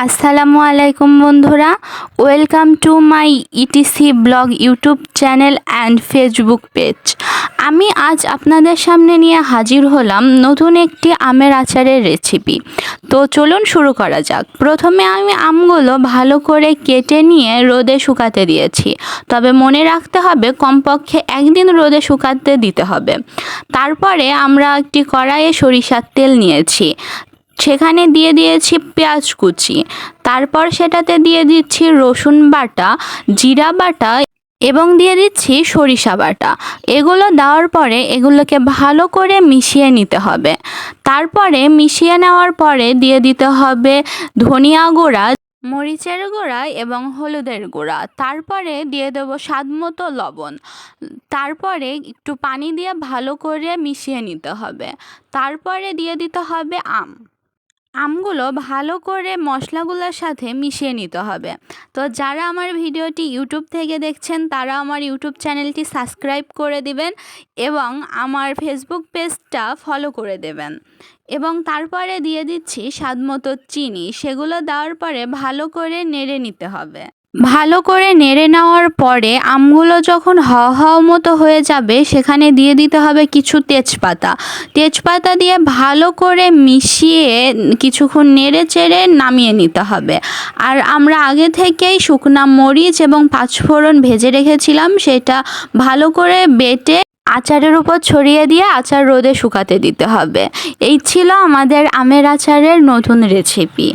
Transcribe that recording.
আসসালামু আলাইকুম বন্ধুরা, welcome to my etc blog YouTube channel and Facebook page. আমি আজ আপনাদের সামনে নিয়ে হাজির হলাম নতুন একটি আমের আচারের রেসিপি। তো চলুন শুরু করা যাক। প্রথমে আমি আমগুলো ভালো করে কেটে নিয়ে রোদে শুকাতে দিয়েছি, তবে মনে রাখতে হবে কমপক্ষে একদিন রোদে শুকাতে দিতে হবে। তারপরে আমরা একটি কড়াইয়ে সরিষার তেল নিয়েছি, সেখানে দিয়ে দিয়েছি পেঁয়াজ কুচি, তারপর সেটাতে দিয়ে দিচ্ছি রসুন বাটা, জিরা বাটা এবং দিয়ে দিচ্ছি সরিষা বাটা। এগুলো দেওয়ার পরে এগুলোকে ভালো করে মিশিয়ে নিতে হবে। তারপরে মিশিয়ে নেওয়ার পরে দিয়ে দিতে হবে ধনিয়া গুঁড়া, মরিচের গুঁড়া এবং হলুদের গুঁড়া। তারপরে দিয়ে দেবো স্বাদমতো লবণ। তারপরে একটু পানি দিয়ে ভালো করে মিশিয়ে নিতে হবে। তারপরে দিয়ে দিতে হবে আমগুলো ভালো করে মশলাগুলোর সাথে মিশিয়ে নিতে হবে। তো যারা আমার ভিডিওটি ইউটিউব থেকে দেখছেন তারা আমার ইউটিউব চ্যানেলটি সাবস্ক্রাইব করে দিবেন এবং আমার ফেসবুক পেজটা ফলো করে দেবেন। এবং তারপরে দিয়ে দিচ্ছি স্বাদমতো চিনি। সেগুলো দেওয়ার পরে ভালো করে নেড়ে নিতে হবে। ভালো করে নেড়ে নেওয়ার পরে আমগুলো যখন হাওয়া মতো হয়ে যাবে সেখানে দিয়ে দিতে হবে কিছু তেজপাতা দিয়ে ভালো করে মিশিয়ে কিছুক্ষণ নেড়ে চেড়ে নামিয়ে নিতে হবে। আর আমরা আগে থেকেই শুকনা মরিচ এবং পাঁচফোড়ন ভেজে রেখেছিলাম, সেটা ভালো করে বেটে আচারের উপর ছড়িয়ে দিয়ে আচার রোদে শুকাতে দিতে হবে। এই ছিল আমাদের আমের আচারের নতুন রেসিপি।